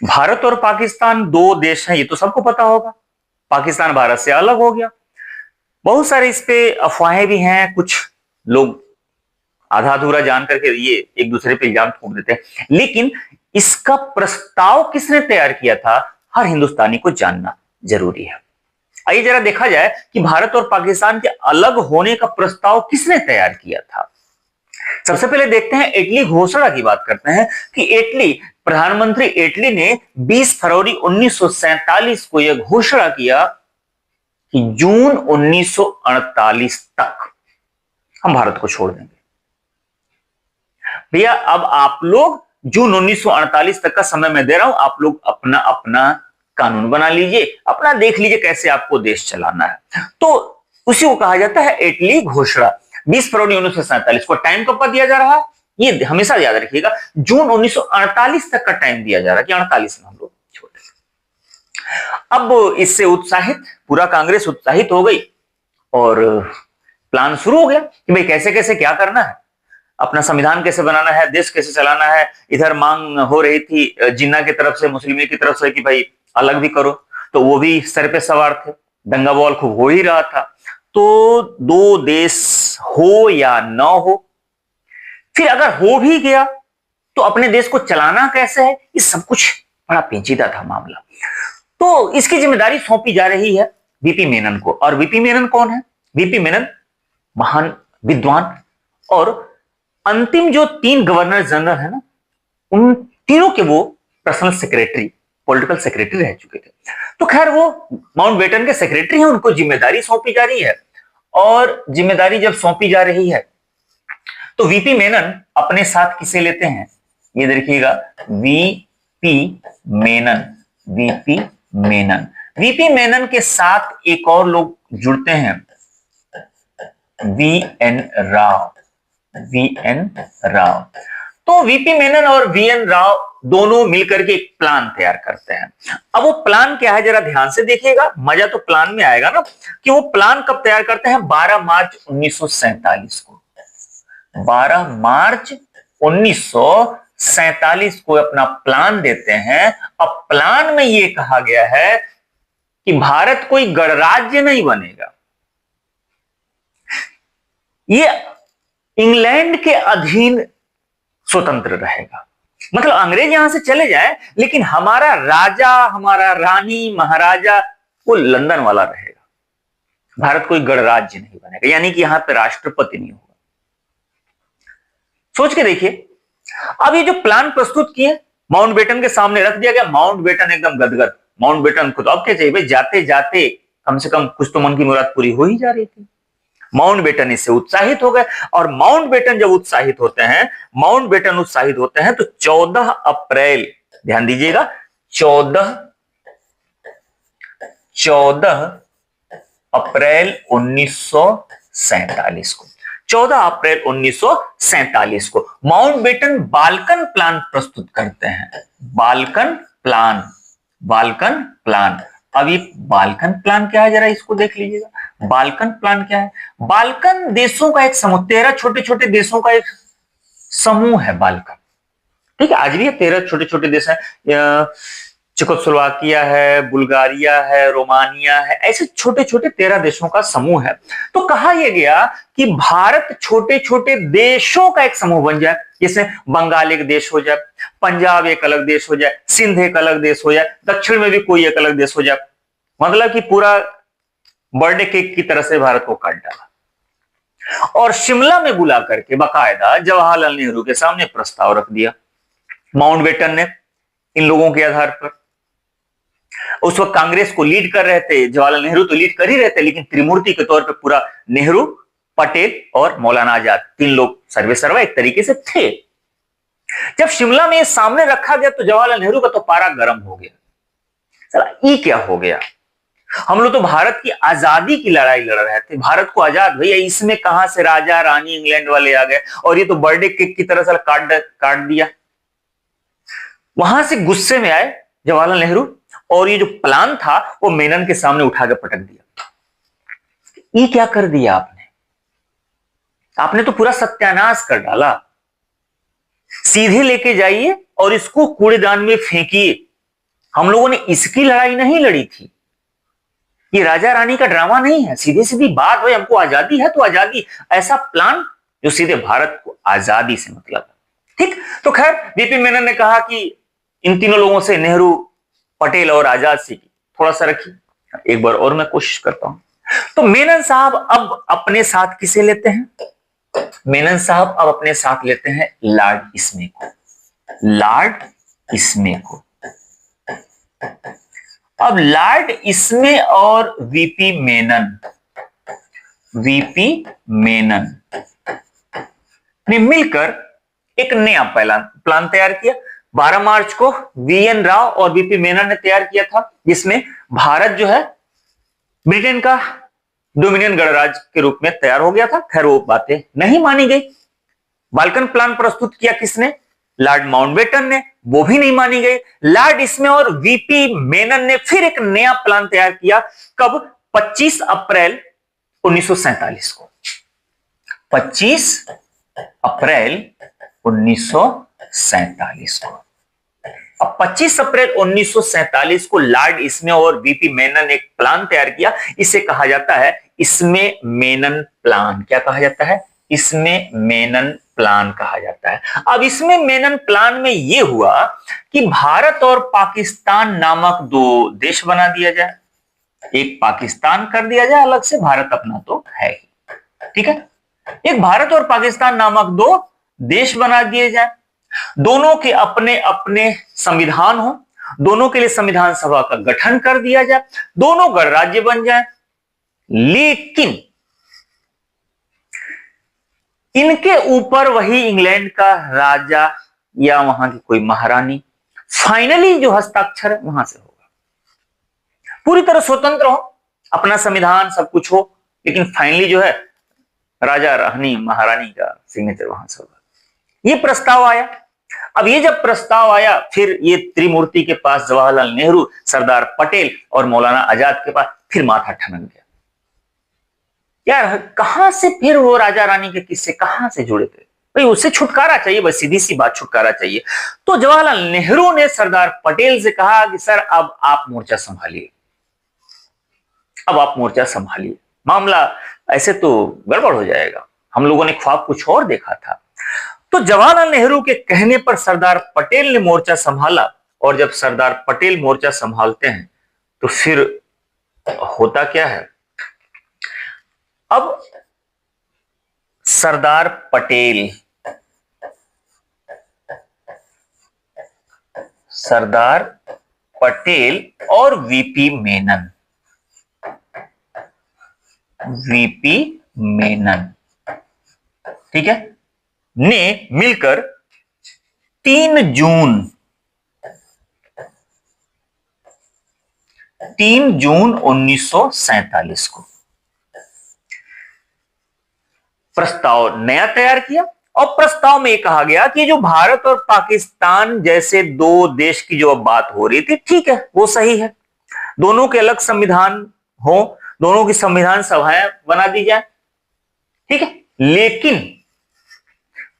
भारत और पाकिस्तान दो देश हैं, ये तो सबको पता होगा। पाकिस्तान भारत से अलग हो गया। बहुत सारे इस पे अफवाहें भी हैं, कुछ लोग आधा अधूरा जान करके ये एक दूसरे पे इल्जाम ठोक देते हैं, लेकिन इसका प्रस्ताव किसने तैयार किया था, हर हिंदुस्तानी को जानना जरूरी है। आइए जरा देखा जाए कि भारत और पाकिस्तान के अलग होने का प्रस्ताव किसने तैयार किया था। सबसे पहले देखते हैं इटली घोषणा की बात करते हैं कि इटली प्रधानमंत्री इटली ने 20 फरवरी 1947 को यह घोषणा किया कि जून 1948 तक हम भारत को छोड़ देंगे। भैया अब आप लोग जून 1948 तक का समय मैं दे रहा हूं, आप लोग अपना अपना कानून बना लीजिए, अपना देख लीजिए कैसे आपको देश चलाना है। तो उसी को कहा जाता है इटली घोषणा। 20 फरवरी 1947 को टाइम कब का दिया जा रहा है, ये हमेशा याद रखिएगा, जून 1948 तक का टाइम दिया जा रहा है कि 48 में हम लोग छोड़ देंगे। अब इससे उत्साहित पूरा कांग्रेस उत्साहित हो गई और प्लान शुरू हो गया कि भाई कैसे कैसे क्या करना है, अपना संविधान कैसे बनाना है, देश कैसे चलाना है। इधर मांग हो रही थी जिन्ना की तरफ से, मुस्लिम की तरफ से कि भाई अलग भी करो, तो वो भी सर पे सवार थे, दंगा बवाल खूब हो ही रहा था। तो दो देश हो या ना हो, फिर अगर हो भी गया तो अपने देश को चलाना कैसे है, ये सब कुछ बड़ा पेचीदा था मामला। तो इसकी जिम्मेदारी सौंपी जा रही है वीपी मेनन को। और वीपी मेनन कौन है? वीपी मेनन महान विद्वान और अंतिम जो 3 गवर्नर जनरल है ना, उन तीनों के वो पर्सनल सेक्रेटरी, पॉलिटिकल सेक्रेटरी रह चुके थे। तो खैर वो माउंटबेटन के सेक्रेटरी हैं, उनको जिम्मेदारी सौंपी जा रही है। और जिम्मेदारी जब सौंपी जा रही है तो वीपी मेनन अपने साथ किसे लेते हैं, ये देखिएगा, VP Menon. VP Menon, VP Menon के साथ एक और लोग जुड़ते हैं, वीएन राव। वीएन राव। तो वीपी मेनन और वीएन राव दोनों मिलकर के एक प्लान तैयार करते हैं। अब वो प्लान क्या है जरा ध्यान से देखिएगा, मजा तो प्लान में आएगा ना। कि वो प्लान कब तैयार करते हैं? 12 मार्च 1947 को। 12 मार्च 1947 को अपना प्लान देते हैं। अब प्लान में यह कहा गया है कि भारत कोई गणराज्य नहीं बनेगा, ये इंग्लैंड के अधीन स्वतंत्र रहेगा। मतलब अंग्रेज यहां से चले जाए, लेकिन हमारा राजा, हमारा रानी, महाराजा वो लंदन वाला रहेगा। भारत कोई गणराज्य नहीं बनेगा, यानी कि यहां पे राष्ट्रपति नहीं होगा। सोच के देखिए, अब ये जो प्लान प्रस्तुत किए माउंटबेटन के सामने रख दिया गया। माउंटबेटन एकदम गदगद। माउंटबेटन खुद, अब क्या चाहिए भाई, जाते जाते कम से कम कुछ तो मन की मुराद पूरी हो ही जा रही थी। माउंटबेटन इससे उत्साहित हो गए। और माउंटबेटन जब उत्साहित होते हैं, माउंटबेटन उत्साहित होते हैं तो 14 अप्रैल, ध्यान दीजिएगा, 14 अप्रैल 1947 को, 14 अप्रैल 1947 को माउंटबेटन बाल्कन प्लान प्रस्तुत करते हैं। Balkan plan, Balkan plan. अब ये बाल्कन प्लान क्या है, जरा इसको देख लीजिएगा। बाल्कन प्लान क्या है? बाल्कन देशों का एक समूह, 13 छोटे छोटे देशों का एक समूह है बाल्कन। ठीक है, आज भी 13 छोटे छोटे देश हैं, चेकोस्लोवाकिया है, बुल्गारिया है, रोमानिया है, ऐसे छोटे छोटे 13 देशों का समूह है। तो कहा यह गया कि भारत छोटे छोटे देशों का एक समूह बन जाए, जैसे बंगाल एक देश हो जाए, पंजाब एक अलग देश हो जाए, सिंध एक अलग देश हो जाए, दक्षिण में भी कोई एक अलग देश हो जाए। मतलब कि पूरा बर्थडे केक की तरह से भारत को काट डाला। और शिमला में बुला करके बाकायदा जवाहरलाल नेहरू के सामने प्रस्ताव रख दिया माउंटबेटन ने। इन लोगों के आधार पर उस वक्त कांग्रेस को लीड कर रहे थे जवाहरलाल नेहरू, तो लीड कर ही रहे थे, लेकिन त्रिमूर्ति के तौर पे पूरा नेहरू, पटेल और मौलाना आजाद, 3 लोग सर्वे सर्वा एक तरीके से थे। जब शिमला में सामने रखा गया तो जवाहरलाल नेहरू का तो पारा गर्म हो गया। चला ये क्या हो गया, हम लोग तो भारत की आजादी की लड़ाई लड़ रहे थे, भारत को आजाद, भैया इसमें कहां से राजा रानी इंग्लैंड वाले आ गए और ये तो बर्थडे केक की तरह से काट दिया। वहां से गुस्से में आए जवाहरलाल नेहरू और ये जो प्लान था वो मेनन के सामने उठा के पटक दिया। ये क्या कर दिया आपने? आपने तो पूरा सत्यानाश कर डाला। सीधे लेके जाइए और इसको कूड़ेदान में फेंकिए, हम लोगों ने इसकी लड़ाई नहीं लड़ी थी। ये राजा रानी का ड्रामा नहीं है, सीधी सीधी बात, भाई हमको आजादी है तो आजादी, ऐसा प्लान जो सीधे भारत को आजादी से मतलब है। ठीक, तो खैर वीपी मेनन ने कहा कि इन तीनों लोगों से, नेहरू, पटेल और आजाद से थोड़ा सा रखिए, एक बार और मैं कोशिश करता हूं। तो मेनन साहब अब अपने साथ किसे लेते हैं? मेनन साहब अब अपने साथ लेते हैं लॉर्ड इस्मे को। लॉर्ड इस्मे को। अब लॉर्ड इस्मे और वीपी मेनन ने मिलकर एक नया प्लान तैयार किया। 12 मार्च को वीएन राव और वीपी मेनन ने तैयार किया था, जिसमें भारत जो है ब्रिटेन का डोमिनियन गणराज्य के रूप में तैयार हो गया था। खैर वो बातें नहीं मानी गई। बाल्कन प्लान प्रस्तुत किया किसने? लॉर्ड माउंटबेटन ने, वो भी नहीं मानी गई। लॉर्ड इस्मे और वीपी मेनन ने फिर एक नया प्लान तैयार किया। कब? 25 अप्रैल 1947 को। 25 अप्रैल 1947 को। अब 25 अप्रैल 1947 को लॉर्ड इस्मे और वीपी मेनन ने एक प्लान तैयार किया। इसे कहा जाता है इस्मे मेनन प्लान। क्या कहा जाता है? इस्मे मेनन प्लान कहा जाता है। अब इसमें मेनन प्लान में यह हुआ कि भारत और पाकिस्तान नामक दो देश बना दिया जाए। एक पाकिस्तान कर दिया जाए अलग से, भारत अपना तो है ही, ठीक है। एक भारत और पाकिस्तान नामक दो देश बना दिए जाए। दोनों के अपने अपने संविधान हो, दोनों के लिए संविधान सभा का गठन कर दिया जाए, दोनों गणराज्य बन जाए। लेकिन इनके ऊपर वही इंग्लैंड का राजा या वहां की कोई महारानी फाइनली जो हस्ताक्षर है वहां से होगा। पूरी तरह स्वतंत्र हो, अपना संविधान सब कुछ हो, लेकिन फाइनली जो है राजा रानी महारानी का सिग्नेचर वहां से होगा। ये प्रस्ताव आया। अब ये जब प्रस्ताव आया, फिर ये त्रिमूर्ति के पास, जवाहरलाल नेहरू, सरदार पटेल और मौलाना आजाद के पास फिर माथा ठनक गया। यार कहां से फिर वो राजा रानी के किस्से कहां से जुड़े थे? भाई उससे छुटकारा चाहिए, बस सीधी सी बात, छुटकारा चाहिए। तो जवाहरलाल नेहरू ने सरदार पटेल से कहा कि सर अब आप मोर्चा संभालिए, अब आप मोर्चा संभालिए, मामला ऐसे तो गड़बड़ हो जाएगा, हम लोगों ने ख्वाब कुछ और देखा था। तो जवाहरलाल नेहरू के कहने पर सरदार पटेल ने मोर्चा संभाला। और जब सरदार पटेल मोर्चा संभालते हैं तो फिर होता क्या है? अब सरदार पटेल और वीपी मेनन, ठीक है, ने मिलकर 3 जून 1947 को प्रस्ताव नया तैयार किया। और प्रस्ताव में कहा गया कि जो भारत और पाकिस्तान जैसे दो देश की जो बात हो रही थी, ठीक है, वो सही है, दोनों के अलग संविधान हो, दोनों की संविधान सभाएं बना दी जाए, ठीक है, लेकिन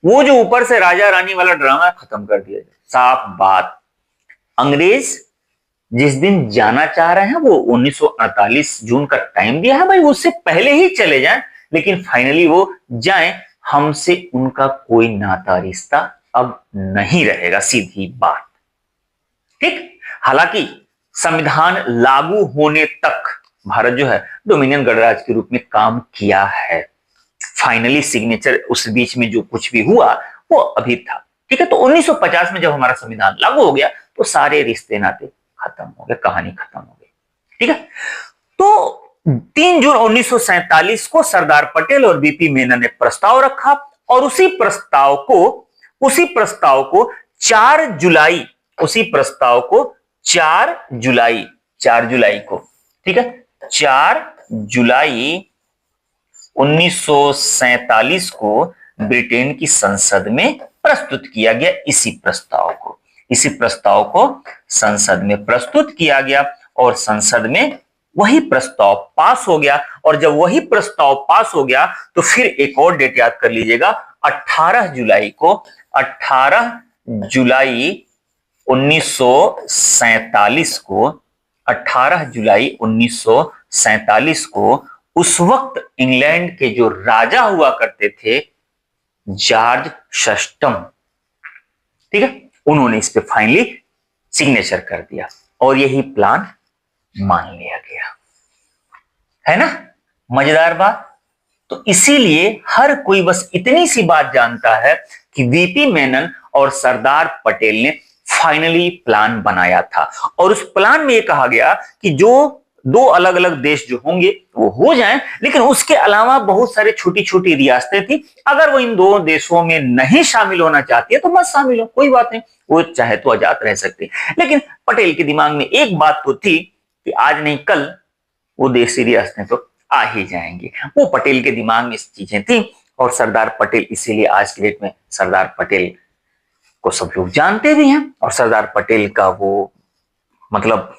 वो जो ऊपर से राजा रानी वाला ड्रामा खत्म कर दिया जाए। साफ बात, अंग्रेज जिस दिन जाना चाह रहे हैं वो 1948 जून का टाइम दिया है, भाई उससे पहले ही चले जाएं, लेकिन फाइनली वो जाएं, हमसे उनका कोई नाता रिश्ता अब नहीं रहेगा, सीधी बात, ठीक। हालांकि संविधान लागू होने तक भारत जो है डोमिनियन गणराज्य के रूप में काम किया है। फाइनली सिग्नेचर उस बीच में जो कुछ भी हुआ वो अभी था, ठीक है। तो 1950 में जब हमारा संविधान लागू हो गया तो सारे रिश्ते नाते खत्म हो गए, कहानी खत्म हो गई, ठीक है। तो 3 जून 1947 को सरदार पटेल और वीपी मेनन ने प्रस्ताव रखा और उसी प्रस्ताव को 4 जुलाई को, ठीक है, 4 जुलाई 1947 को ब्रिटेन की संसद में प्रस्तुत किया गया। इसी प्रस्ताव को संसद में प्रस्तुत किया गया और संसद में वही प्रस्ताव पास हो गया। और जब वही प्रस्ताव पास हो गया तो फिर एक और डेट याद कर लीजिएगा, 18 जुलाई 1947 को, 18 जुलाई 1947 को उस वक्त इंग्लैंड के जो राजा हुआ करते थे जॉर्ज षष्टम, ठीक है, उन्होंने इस पे फाइनली सिग्नेचर कर दिया और यही प्लान मान लिया गया, है ना। मजेदार बात। तो इसीलिए हर कोई बस इतनी सी बात जानता है कि वीपी मेनन और सरदार पटेल ने फाइनली प्लान बनाया था और उस प्लान में यह कहा गया कि जो दो अलग अलग देश जो होंगे वो हो जाएं, लेकिन उसके अलावा बहुत सारे छोटी छोटी रियासतें थी, अगर वो इन दो देशों में नहीं शामिल होना चाहती है तो मत शामिल हो, कोई बात नहीं, वो चाहे तो आजाद रह सकती। लेकिन पटेल के दिमाग में एक बात तो थी कि आज नहीं कल वो देशी रियासतें तो आ ही जाएंगी, वो पटेल के दिमाग में इस चीजें थी। और सरदार पटेल, इसीलिए आज की डेट में सरदार पटेल को सब लोग जानते भी हैं और सरदार पटेल का वो मतलब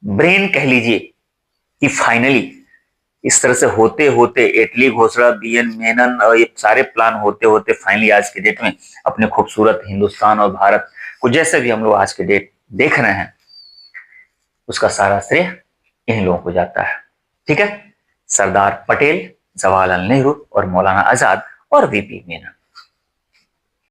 ब्रेन कह लीजिए कि फाइनली इस तरह से होते होते इटली घोषणा, बीएन मेनन और ये सारे प्लान होते होते फाइनली आज की डेट में अपने खूबसूरत हिंदुस्तान और भारत को जैसे भी हम लोग आज के डेट देख रहे हैं, उसका सारा श्रेय इन लोगों को जाता है। ठीक है, सरदार पटेल, जवाहरलाल नेहरू और मौलाना आजाद और वीपी मेनन।